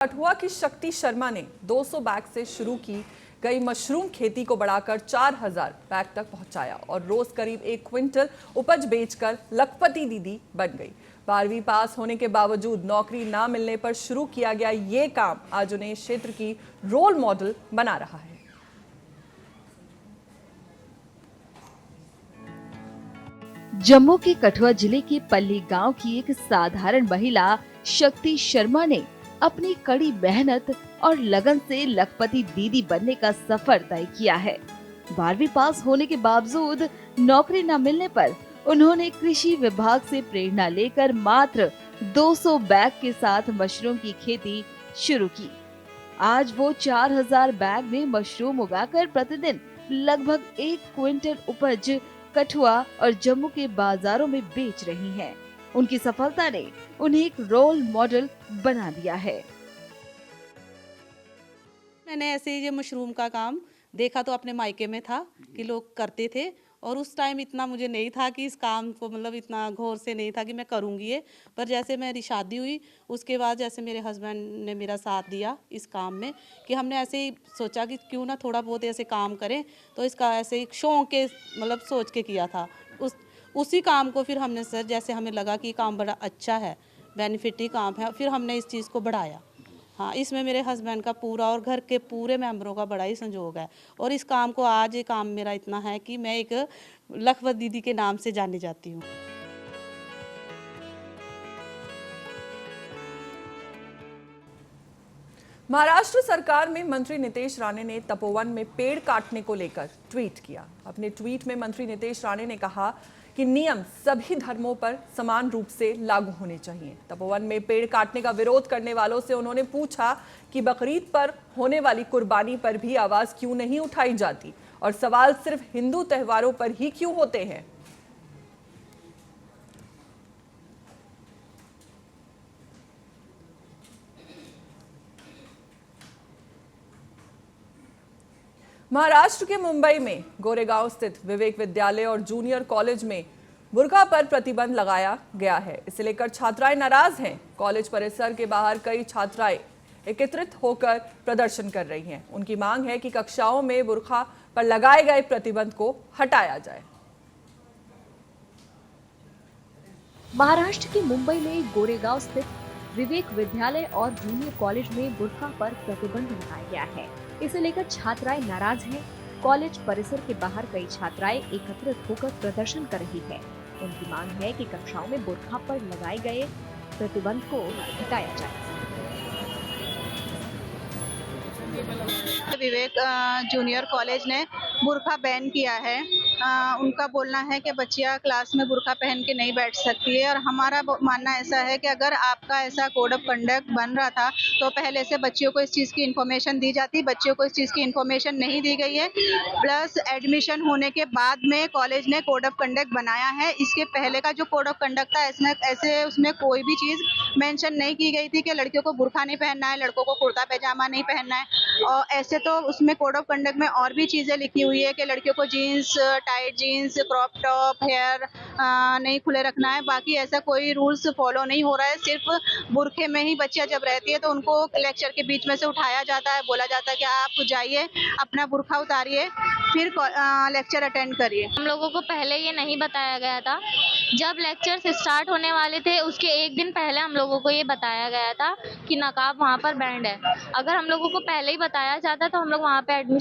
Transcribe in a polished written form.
कठुआ की शक्ति शर्मा ने 200 बैग से शुरू की गई मशरूम खेती को बढ़ाकर 4000 बैग तक पहुंचाया और रोज करीब 1 क्विंटल उपज बेचकर लखपति दीदी बन गई। 12वीं पास होने के बावजूद नौकरी ना मिलने पर शुरू किया गया ये काम आज उन्हें क्षेत्र की रोल मॉडल बना रहा है। जम्मू के कठुआ जिले के पल्ली गांव की एक साधारण महिला शक्ति शर्मा ने अपनी कड़ी मेहनत और लगन से लखपति दीदी बनने का सफर तय किया है। 12वीं पास होने के बावजूद नौकरी न मिलने पर उन्होंने कृषि विभाग से प्रेरणा लेकर मात्र 200 बैग के साथ मशरूम की खेती शुरू की। आज वो 4000 बैग में मशरूम उगाकर प्रतिदिन लगभग 1 क्विंटल उपज कठुआ और जम्मू के बाजारों में बेच रही हैं। उनकी सफलता ने उन्हें एक रोल मॉडल बना दिया है। मैंने ऐसे ही ये मशरूम का काम देखा तो अपने मायके में था कि लोग करते थे और उस टाइम इतना मुझे नहीं था कि इस काम को मतलब इतना गौर से नहीं था कि मैं करूँगी ये। पर जैसे मेरी शादी हुई उसके बाद जैसे मेरे हस्बैंड ने मेरा साथ दिया इस काम में कि हमने ऐसे ही सोचा कि क्यों ना थोड़ा बहुत ऐसे काम करें, तो इसका ऐसे एक शौक के मतलब सोच के किया था। उसी काम को फिर हमने सर जैसे हमें लगा कि काम बड़ा अच्छा है, बेनिफिट ही काम है, फिर हमने इस चीज़ को बढ़ाया। हाँ, इसमें मेरे हस्बैंड का पूरा और घर के पूरे मेंबरों का बड़ा ही संयोग है और इस काम को आज ये काम मेरा इतना है कि मैं एक लखपत दीदी के नाम से जानी जाती हूँ। महाराष्ट्र सरकार में मंत्री नितेश राणे ने तपोवन में पेड़ काटने को लेकर ट्वीट किया। अपने ट्वीट में मंत्री नितेश राणे ने कहा कि नियम सभी धर्मों पर समान रूप से लागू होने चाहिए। तपोवन में पेड़ काटने का विरोध करने वालों से उन्होंने पूछा कि बकरीद पर होने वाली कुर्बानी पर भी आवाज क्यों नहीं उठाई जाती और सवाल सिर्फ हिंदू त्योहारों पर ही क्यों होते हैं। महाराष्ट्र के मुंबई में गोरेगांव स्थित विवेक विद्यालय और जूनियर कॉलेज में बुर्का पर प्रतिबंध लगाया गया है। इसे लेकर छात्राएं नाराज हैं। कॉलेज परिसर के बाहर कई छात्राएं एकत्रित होकर प्रदर्शन कर रही हैं। उनकी मांग है कि कक्षाओं में बुर्का पर लगाए गए प्रतिबंध को हटाया जाए। महाराष्ट्र के मुंबई में गोरेगांव स्थित विवेक विद्यालय और जूनियर कॉलेज में बुर्का पर प्रतिबंध लगाया गया है। इसे लेकर छात्राएं नाराज हैं। कॉलेज परिसर के बाहर कई छात्राएं एकत्रित होकर प्रदर्शन कर रही है। उनकी मांग है कि कक्षाओं में बुर्का पर लगाए गए प्रतिबंध को हटाया जाए। विवेक जूनियर कॉलेज ने बुर्का बैन किया है। उनका बोलना है कि बच्चियां क्लास में बुर्का पहन के नहीं बैठ सकती है और हमारा मानना ऐसा है कि अगर आपका ऐसा कोड ऑफ कंडक्ट बन रहा था तो पहले से बच्चियों को इस चीज़ की इन्फॉर्मेशन दी जाती। बच्चियों को इस चीज़ की इन्फॉर्मेशन नहीं दी गई है। प्लस एडमिशन होने के बाद में कॉलेज ने कोड ऑफ कंडक्ट बनाया है। इसके पहले का जो कोड ऑफ कंडक्ट था ऐसे उसमें कोई भी चीज़ मेंशन नहीं की गई थी कि लड़कियों को बुर्का नहीं पहनना है, लड़कों को कुर्ता पैजामा नहीं पहनना है। और ऐसे तो उसमें कोड ऑफ कंडक्ट में और भी चीज़ें लिखी हुई है कि लड़कियों को jeans, tight jeans, crop top, hair नहीं खुले रखना है। बाकी ऐसा कोई रूल्स फॉलो नहीं हो रहा है। सिर्फ बुर्के में ही बच्चियां जब रहती है तो उनको लेक्चर के बीच में से उठाया जाता है, बोला जाता है कि आप जाइए अपना बुर्का उतारिए फिर लेक्चर अटेंड करिए। हम लोगों को पहले ये नहीं बताया गया था। जब लेक्चर्स स्टार्ट होने वाले थे उसके एक दिन पहले हम लोगों को ये बताया गया था कि नकाब वहाँ पर बैंड है। अगर हम लोगों को पहले ही बताया जाता तो हम लोग वहाँ पे एडमिशन